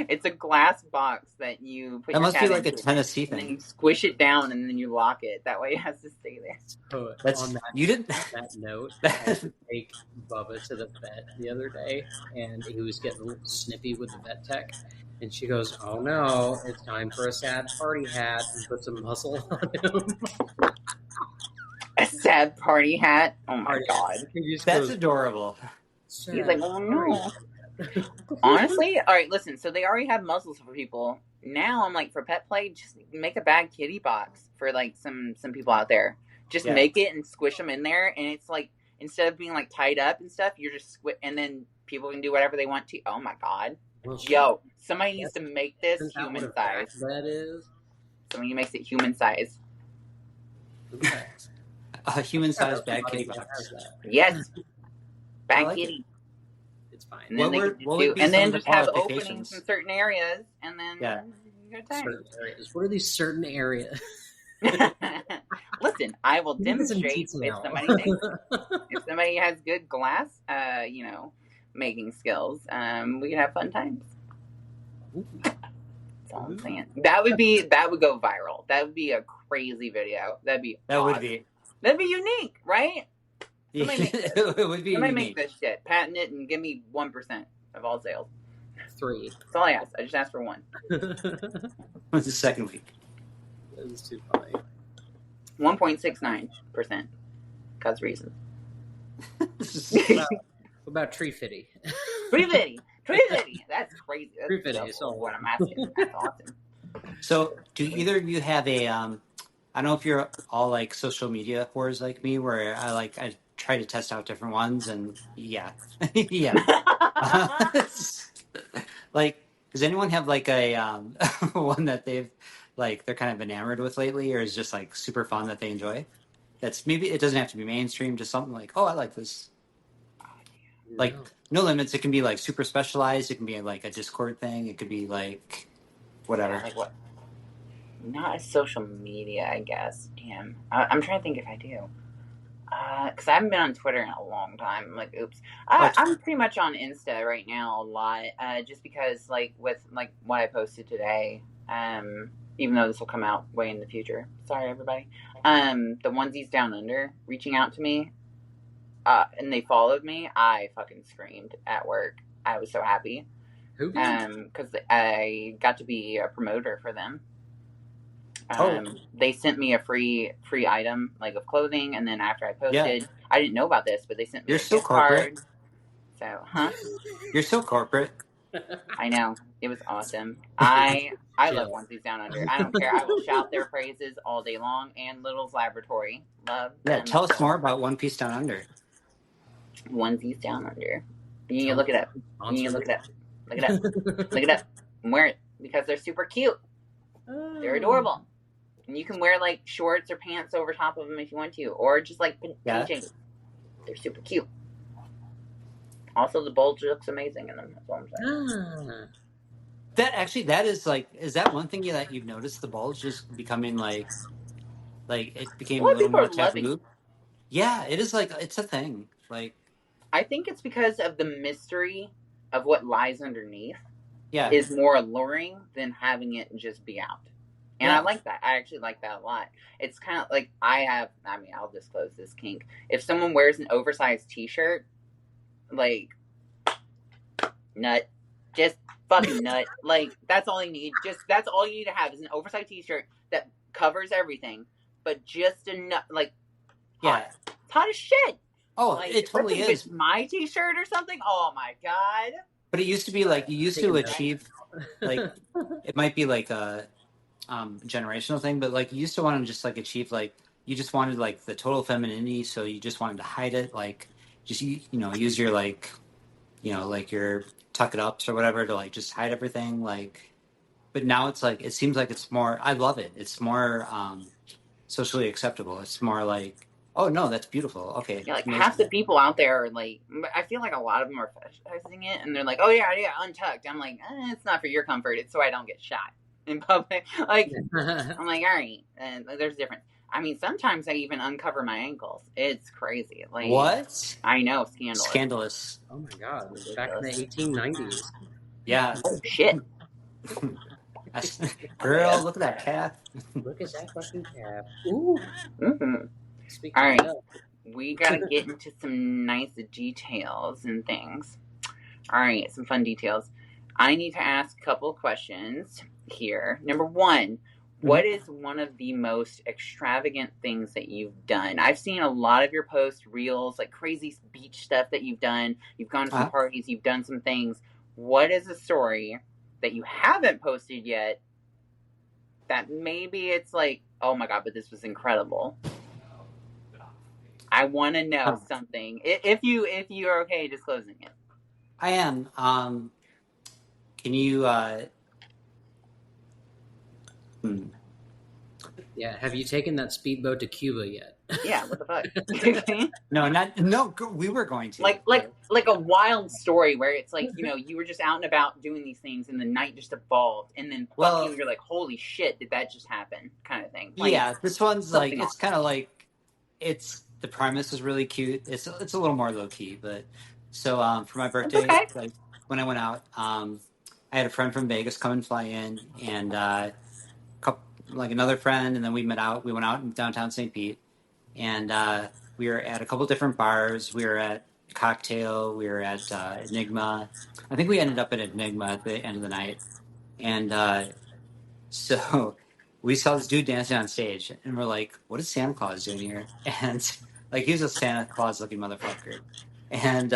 It's a glass box that you put. That your must cat be like a into, Tennessee thing. And then you squish it down, and then you lock it. That way, it has to stay there. So that's on you didn't. That note, I had to take Bubba to the vet the other day, and he was getting a little snippy with the vet tech. And she goes, "Oh no, it's time for a sad party hat," and put some muscle on him. A sad party hat. Oh my god, that's adorable. He's like, "Oh no." Honestly, all right. Listen, so they already have muzzles for people. Now I'm like, for pet play, just make a bag kitty box for like some people out there. Just make it and squish them in there, and it's like instead of being like tied up and stuff, you're just and then people can do whatever they want to. Oh my god, yo, somebody needs to make this human size. That is. Somebody makes it human size. Okay. A human sized bag kitty box. Yes, bag kitty. It's fine. And then, then just have openings in certain areas, and then good time. Certain areas. What are these certain areas? Listen, I will demonstrate if somebody has good glass, making skills, we could have fun times. That's all I'm saying. That would go viral. That would be a crazy video. That'd be awesome. That'd be unique, right? Somebody make this. It would be Somebody unique. make this shit. Patent it and give me 1% of all sales. 3. That's all I asked. I just asked for 1. What's the second week? That was too funny. 1.69%. Cause reasons. What about tree fitty? Tree fitty. That's crazy. That's Tree fitty. So what I'm asking. That's awesome. So, do either of you have a? I don't know if you're all like social media whores like me, where I try to test out different ones, and yeah. Like, does anyone have like a one that they're kind of enamored with lately, or is just like super fun that they enjoy? That's maybe it doesn't have to be mainstream, just something like, oh, I like this. Like No Limits, it can be like super specialized. It can be like a Discord thing. It could be like whatever. Yeah, like what? Not a social media, I guess. Damn, I'm trying to think if I do. Because I haven't been on Twitter in a long time. I'm like, oops. I'm pretty much on Insta right now a lot. Just because like with like what I posted today. Even though this will come out way in the future. Sorry, everybody. The Onesies Down Under reaching out to me. And they followed me. I fucking screamed at work. I was so happy. Who did? Because I got to be a promoter for them. They sent me a free item like of clothing, and then after I posted, I didn't know about this, but they sent me a gift card. So, You're so corporate. I know. It was awesome. I love Onesies Down Under. I don't care. I will shout their praises all day long. And Little's Laboratory. Love them. Tell us more about One Piece Down Under. Onesies Down Under. You need to look it up. Look it up. Look it up. And wear it because they're super cute. They're adorable. And you can wear like shorts or pants over top of them if you want to, or just like PJs. They're super cute. Also, the bulge looks amazing in them. That's what I'm saying. That is that one thing that you've noticed? The bulge just becoming like it became a little more taboo. Yeah, it is like it's a thing. Like, I think it's because of the mystery of what lies underneath. Yeah, is more alluring than having it just be out. And I like that. I actually like that a lot. It's kind of like I'll disclose this kink. If someone wears an oversized t-shirt, like, nut. Just fucking nut. Like, that's all you need. That's all you need to have is an oversized t-shirt that covers everything. But just enough, like, hot. It's hot as shit. Oh, like, it totally is. It's my t-shirt or something? Oh, my God. But it used to be like, you used to achieve, like, it might be like a generational thing, but like, you used to want to just like achieve, like, you just wanted like the total femininity, so you just wanted to hide it, like, just, use your like, like your tuck it ups or whatever to like just hide everything, like, but now it's like, it seems like it's more, I love it. It's more socially acceptable. It's more like, oh no, that's beautiful. Okay. Yeah, like half the people out there are like, I feel like a lot of them are fetishizing it, and they're like, oh yeah, untucked. I'm like, it's not for your comfort. It's so I don't get shot in public. Like, I'm like, all right, and there's a difference. I mean, sometimes I even uncover my ankles. It's crazy. Like, what? I know, scandalous. Oh my God! Back in the 1890s. Yeah. Oh shit. Girl, look at that calf. Look at that fucking calf. Ooh. Mm-hmm. All right, we gotta get into some nice details and things. All right, some fun details. I need to ask a couple of questions here. Number one, what is one of the most extravagant things that you've done? I've seen a lot of your posts, reels, like crazy beach stuff that you've done. You've gone to some parties, you've done some things. What is a story that you haven't posted yet that maybe it's like, oh my God, but this was incredible? I want to know something. If you are okay disclosing it. I am. Can you Yeah, have you taken that speedboat to Cuba yet? Yeah, what the fuck? No, we were going to. Like a wild story where it's like, you were just out and about doing these things and the night just evolved and then you're like, holy shit, did that just happen? Kind of thing. Like, yeah, this one's like, it's kind of like, the premise is really cute. It's a little more low key, but So for my birthday, like when I went out, I had a friend from Vegas come and fly in, and like another friend, and then we met out. We went out in downtown St. Pete, and we were at a couple different bars. We were at Cocktail. We were at Enigma. I think we ended up at Enigma at the end of the night, and so we saw this dude dancing on stage, and we're like, "What is Santa Claus doing here?" And like, he was a Santa Claus looking motherfucker, and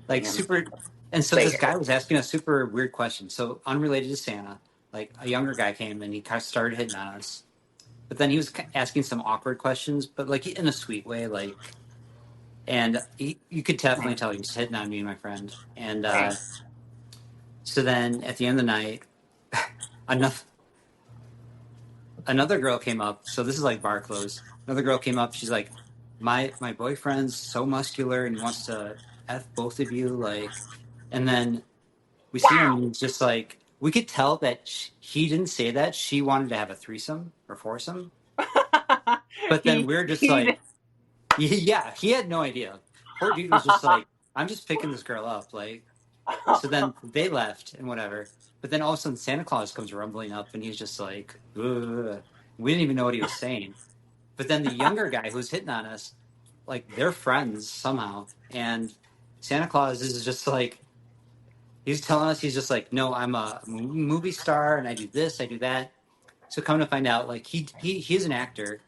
like super. And so this guy was asking a super weird question, so unrelated to Santa. Like a younger guy came and he kind of started hitting on us, but then he was asking some awkward questions, but like in a sweet way, like. And you could definitely tell he was hitting on me and my friend. And so then at the end of the night, another girl came up. So this is like bar clothes. Another girl came up. She's like, my boyfriend's so muscular and he wants to F both of you. Like, and then we see him and he's just like, we could tell that he didn't say that. She wanted to have a threesome or foursome. But then we're just like, yeah, he had no idea. Poor dude was just like, I'm just picking this girl up. Like, so then they left and whatever. But then all of a sudden Santa Claus comes rumbling up and he's just like, ugh. We didn't even know what he was saying. But then the younger guy who's hitting on us, like they're friends somehow. And Santa Claus is just like, he's telling us, he's just like, no, I'm a movie star and I do this, I do that. So come to find out, like he's an actor.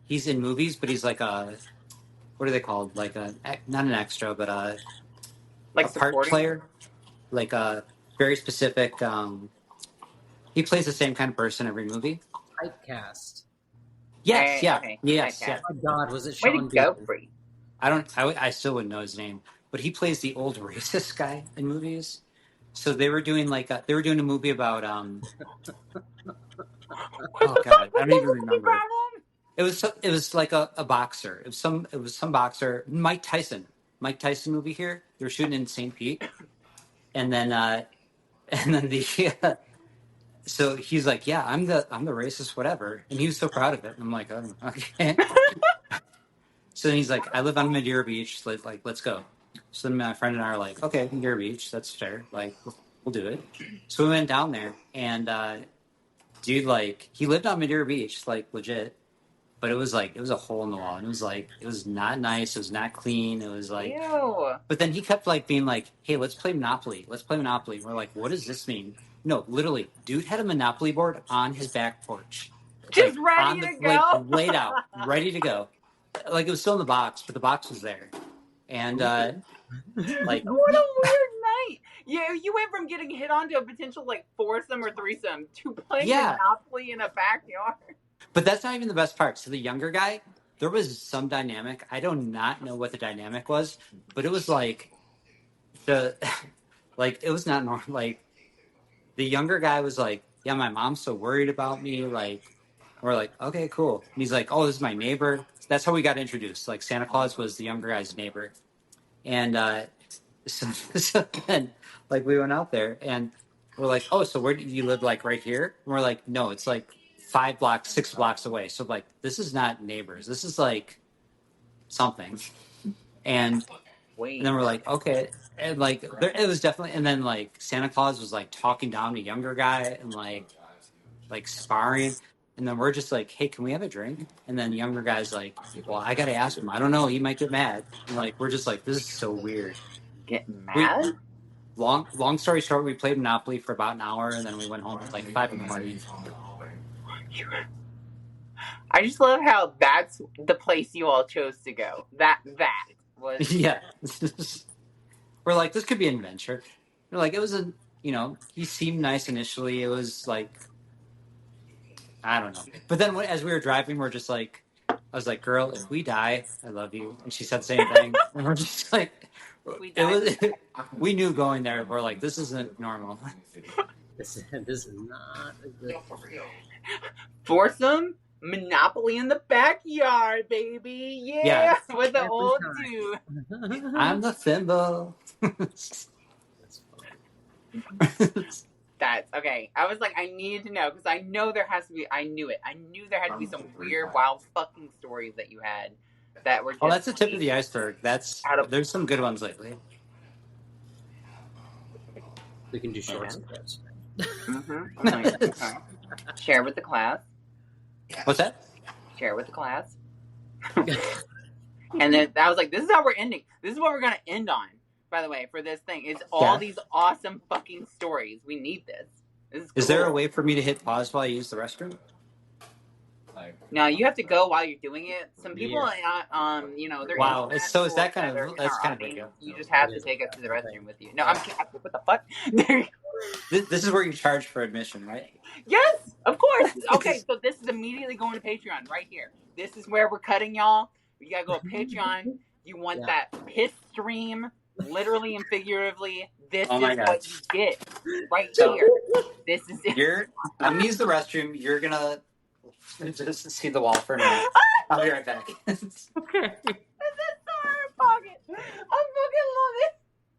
He's in movies, but he's like what are they called? Like not an extra, but like a part player, like a very specific. He plays the same kind of person every movie. Typecast. Yes, yeah. Yes. Oh my God, was it Sean Bean? I still wouldn't know his name, but he plays the old racist guy in movies. So they were doing a movie about oh God, I don't even remember. It was like a boxer. It was some boxer, Mike Tyson movie here. They were shooting in St. Pete, and then so he's like, yeah, I'm the racist, whatever, and he was so proud of it. And I'm like, oh, okay. So then he's like, I live on Madeira Beach, like let's go. So then my friend and I are like, okay, Madeira Beach, that's fair, like we'll do it. So we went down there, and dude, like he lived on Madeira Beach, like legit. But it was a hole in the wall. And it was not nice. It was not clean. It was like, ew. But then he kept like being like, hey, let's play Monopoly. Let's play Monopoly. And we're like, what does this mean? No, literally, dude had a Monopoly board on his back porch. Just like, ready to go? Like laid out, ready to go. Like it was still in the box, but the box was there. And like, what a weird night. Yeah, you went from getting hit on to a potential like foursome or threesome to playing Monopoly in a backyard. But that's not even the best part. So the younger guy, there was some dynamic. I do not know what the dynamic was, but it was like like it was not normal. Like the younger guy was like, yeah, my mom's so worried about me. Like, we're like, okay, cool. And he's like, oh, this is my neighbor. That's how we got introduced. Like Santa Claus was the younger guy's neighbor. And so then like we went out there and we're like, oh, so where do you live? Like right here? And we're like, no, it's like 5 blocks, 6 blocks away. So like, this is not neighbors. This is like something. And then we're like, okay. And like, it was definitely, and then like Santa Claus was like talking down to younger guy and like sparring. And then we're just like, hey, can we have a drink? And then younger guy's like, well, I got to ask him. I don't know. He might get mad. And like, we're just like, this is so weird. Get mad? Long story short, we played Monopoly for about an hour and then we went home at like 5 in the morning. I just love how that's the place you all chose to go. That was yeah. We're like, this could be an adventure. We're like, it was he seemed nice initially. It was like, I don't know. But then as we were driving, we're just like, I was like, girl, if we die, I love you. And she said the same thing. And we're just like, we knew going there. We're like, this isn't normal. This is not a good foursome Monopoly in the backyard, baby. Yeah. With the old dude. I'm the thimble. That's okay. I was like, I needed to know because I know there has to be. I knew it. I knew there had to be some weird, wild fucking stories that you had that were just... Oh, that's the tip of the iceberg. There's some good ones lately. We can do shorts of this. Mm-hmm. Share with the class. What's that? Share with the class. And then I was like, this is how we're ending. This is what we're going to end on, by the way, for this thing. Is all these awesome fucking stories. We need this. This is cool. Is there a way for me to hit pause while I use the restroom? No, you have to go while you're doing it. Some people, they're... Wow, so is that kind of... That's kind of big. You just have to take it to the restroom with you. No, I'm... What the fuck? This is where you charge for admission, right? Yes, of course. Okay, so this is immediately going to Patreon right here. This is where we're cutting, y'all. You gotta go to Patreon. You want that piss stream, literally and figuratively. This is what you get right here. This is it. I'm gonna use the restroom. You're gonna just see the wall for a minute. I'll be right back. Okay. This is so out of pocket. I fucking love it.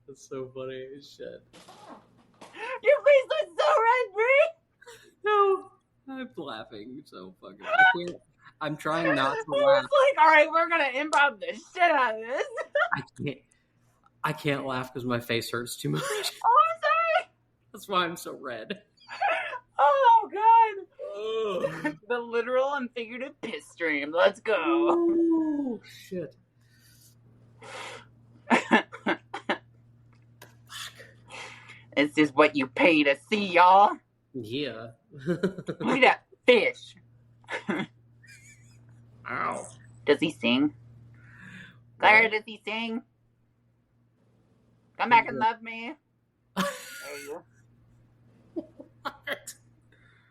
That's so funny as shit. Your face looks so red, Bree. No, I'm laughing so fucking. I can't. I'm trying not to laugh. It's like, all right, we're gonna improv the shit out of this. I can't laugh because my face hurts too much. Oh, I'm sorry. That's why I'm so red. Oh God. Oh. The literal and figurative piss stream. Let's go. Oh shit. This is what you pay to see, y'all. Yeah. Look at that fish. Ow. Does he sing? Clara, does he sing? Come back and love me. There you go.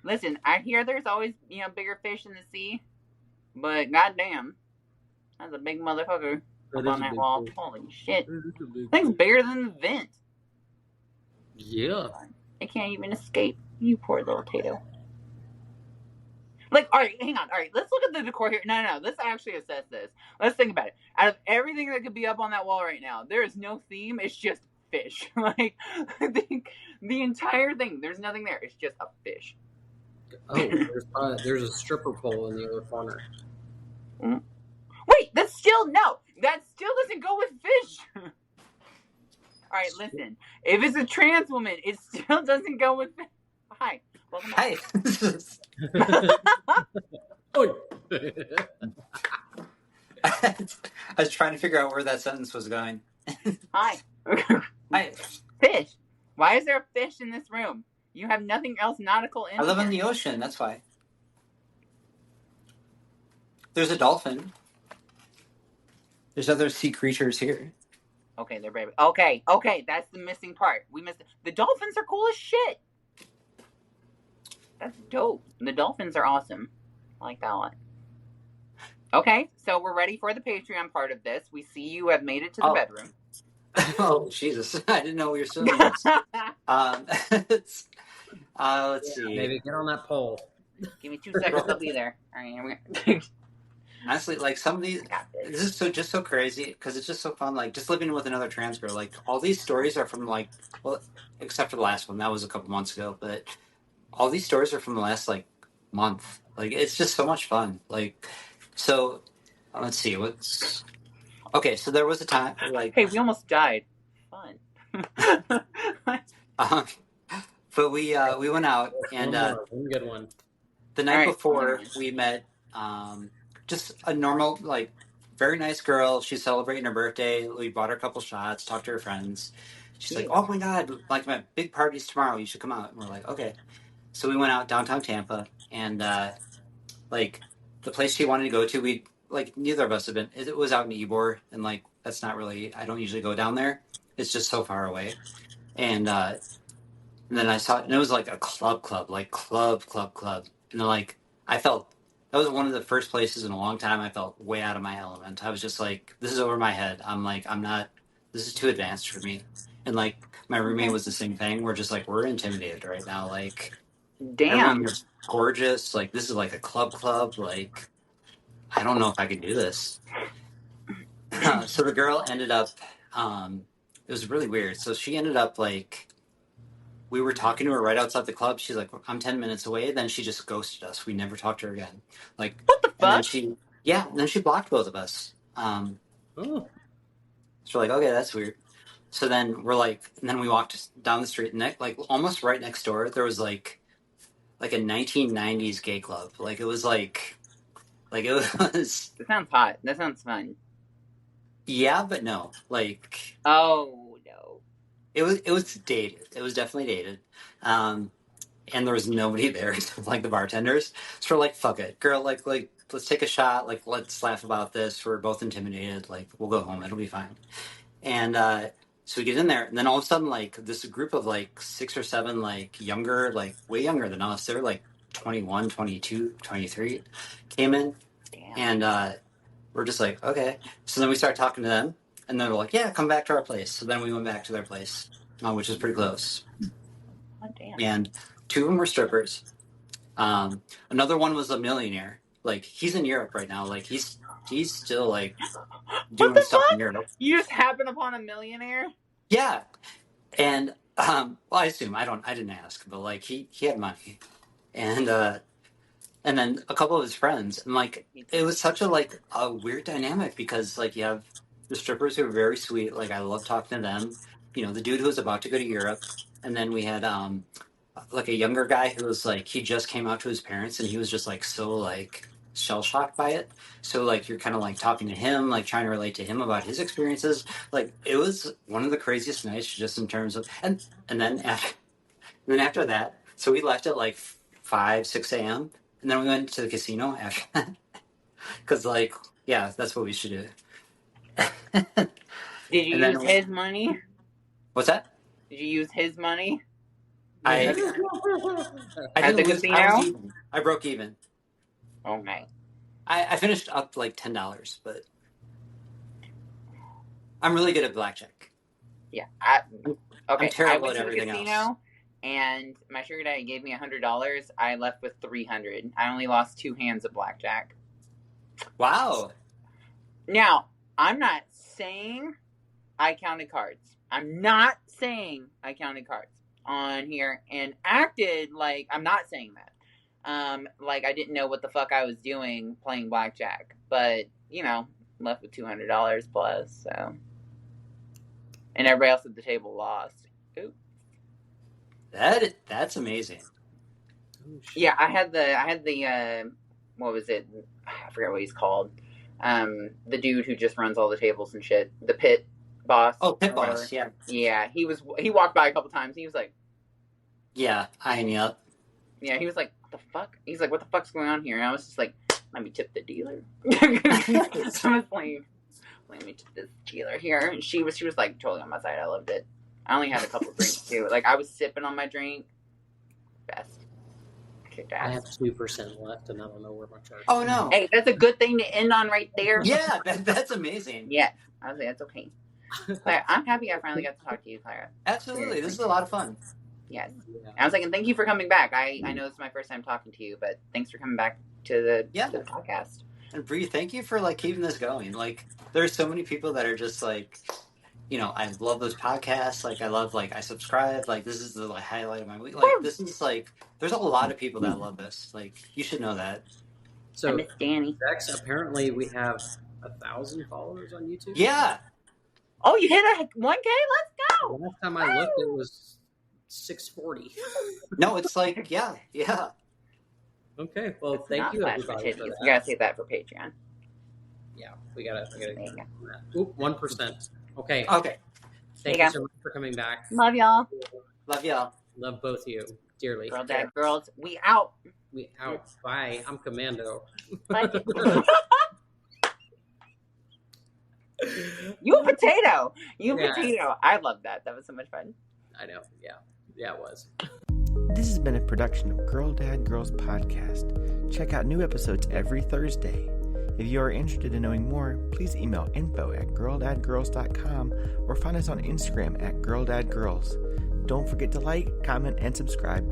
Listen, I hear there's always, bigger fish in the sea. But goddamn, that's a big motherfucker up on that wall. Fish. Holy shit. Thing's bigger than the vent. Yeah. It can't even escape. You poor little Tato. Like, all right, hang on. All right, let's look at the decor here. No. Let's actually assess this. Let's think about it. Out of everything that could be up on that wall right now, there is no theme. It's just fish. Like, the entire thing. There's nothing there. It's just a fish. Oh, there's a stripper pole in the other corner. Wait, that still doesn't go with fish. All right, listen. If it's a trans woman, it still doesn't go with fish. Hi. Welcome back. I was trying to figure out where that sentence was going. Hi. Hi. Fish. Why is there a fish in this room? You have nothing else nautical in I live in the ocean, that's why. There's a dolphin. There's other sea creatures here. Okay, they're baby. Okay, that's the missing part. We missed it. The dolphins are cool as shit. That's dope. The dolphins are awesome. I like that a lot. Okay, so we're ready for the Patreon part of this. We see you have made it to the bedroom. Oh, Jesus. I didn't know we were still doing this. Let's see. Maybe get on that pole. Give me 2 seconds. I'll be there. All right. Honestly, like some of these, this is just so crazy because it's just so fun. Like just living with another trans girl. Like all these stories are from except for the last one that was a couple months ago. But all these stories are from the last month. Like it's just so much fun. Like so, let's see Okay, so there was a time hey, we almost died. Fun. But we went out and one good one. The night before we met. Just a normal, very nice girl. She's celebrating her birthday. We bought her a couple shots, talked to her friends. She's like, oh my God, my big party's tomorrow. You should come out. And we're like, okay. So we went out downtown Tampa and, the place she wanted to go to, neither of us have been, it was out in Ybor. And that's not really, I don't usually go down there. It's just so far away. And then I saw it and it was a club. And then I felt, that was one of the first places in a long time I felt way out of my element. I was just this is over my head. I'm not, this is too advanced for me. And my roommate was the same thing. We're just we're intimidated right now. Damn. You're gorgeous. This is a club. I don't know if I could do this. So the girl ended up, it was really weird. So she ended up we were talking to her right outside the club. She's like, I'm 10 minutes away. Then she just ghosted us. We never talked to her again. What the fuck? And then she blocked both of us. So we're like, okay, that's weird. So then we're like, and then we walked down the street, and like almost right next door, there was like a 1990s gay club. Like it was like it was. That sounds hot. That sounds fun. Yeah, but no. Like. Oh no. It was dated. It was definitely dated. And there was nobody there except like the bartenders. So we're like, fuck it, girl. Like let's take a shot. Like let's laugh about this. We're both intimidated. Like we'll go home. It'll be fine. And so we get in there, and then all of a sudden, like this group of like 6 or 7 like younger, like way younger than us. They were like 21, 22, 23, came in. Damn. And we're just like, okay. So then we start talking to them, and then they're like, yeah, come back to our place. So then we went back to their place, which is pretty close. Oh, damn. And 2 of them were strippers. Another one was a millionaire. Like he's in Europe right now. Like he's still like doing stuff in Europe. You just happen upon a millionaire? Yeah. And well, I assume I didn't ask, but like he had money. And then a couple of his friends, and like it was such a weird dynamic because like you have the strippers who are very sweet, like I love talking to them. You know, the dude who was about to go to Europe, and then we had like a younger guy who was like he just came out to his parents, and he was just like so like shell shocked by it. So like you're kind of like talking to him, like trying to relate to him about his experiences. Like it was one of the craziest nights, just in terms of and then after that, so we left at like 5, 6 a.m. And then we went to the casino after that. Because, like, yeah, that's what we should do. Did you use his money? What's that? Did you use his money? At the casino? I broke even. Okay. I finished up, like, $10, but I'm really good at blackjack. Yeah. I'm terrible at everything else. And my sugar daddy gave me $100. I left with $300. I only lost 2 hands of blackjack. Wow. Now, I'm not saying I counted cards. I'm not saying I counted cards on here and acted like I'm not saying that. Like I didn't know what the fuck I was doing playing blackjack. But, you know, left with $200 plus, so. And everybody else at the table lost. Ooh. That's amazing. Yeah, I had the what was it? I forget what he's called. The dude who just runs all the tables and shit. The pit boss. Oh, pit boss, yeah. Yeah, he walked by a couple times. He was like, yeah, eyeing you up. Yeah, he was like, what the fuck? He's like, what the fuck's going on here? And I was just like, let me tip the dealer. I was like, let me tip this dealer here. And she was like totally on my side. I loved it. I only had a couple drinks too. Like I was sipping on my drink. Best. Kicked ass. I have 2% left, and I don't know where my charge. Oh no! Hey, that's a good thing to end on right there. Yeah, that's amazing. Yeah, I was like, that's okay. Clara, I'm happy I finally got to talk to you, Clara. Absolutely, this is a lot of fun. Yes. Yeah. I was like, and thank you for coming back. I know this is my first time talking to you, but thanks for coming back to the podcast. And Bree, thank you for like keeping this going. Like, there's so many people that are just like, you know, I love those podcasts. Like, I subscribe. Like, this is the like, highlight of my week. Like, this is like, there's a lot of people that love this. Like, you should know that. So, I miss Dani. Dex, apparently we have 1,000 followers on YouTube. Yeah. Oh, you hit a 1K? Let's go. The last time I looked, it was 640. No, it's like, yeah. Okay, well, That's thank you, everybody. You gotta save that for Patreon. Yeah, we gotta get that. Oop, 1%. Okay. Thank you so much for coming back. Love y'all. Love both of you dearly. Girl, dad, girls, we out. We out. Bye. I'm Commando. Bye. You a potato. Potato. I love that. That was so much fun. I know. Yeah, it was. This has been a production of Girl Dad Girls Podcast. Check out new episodes every Thursday. If you are interested in knowing more, please email info@girldadgirls.com or find us on Instagram @girldadgirls. Don't forget to like, comment, and subscribe.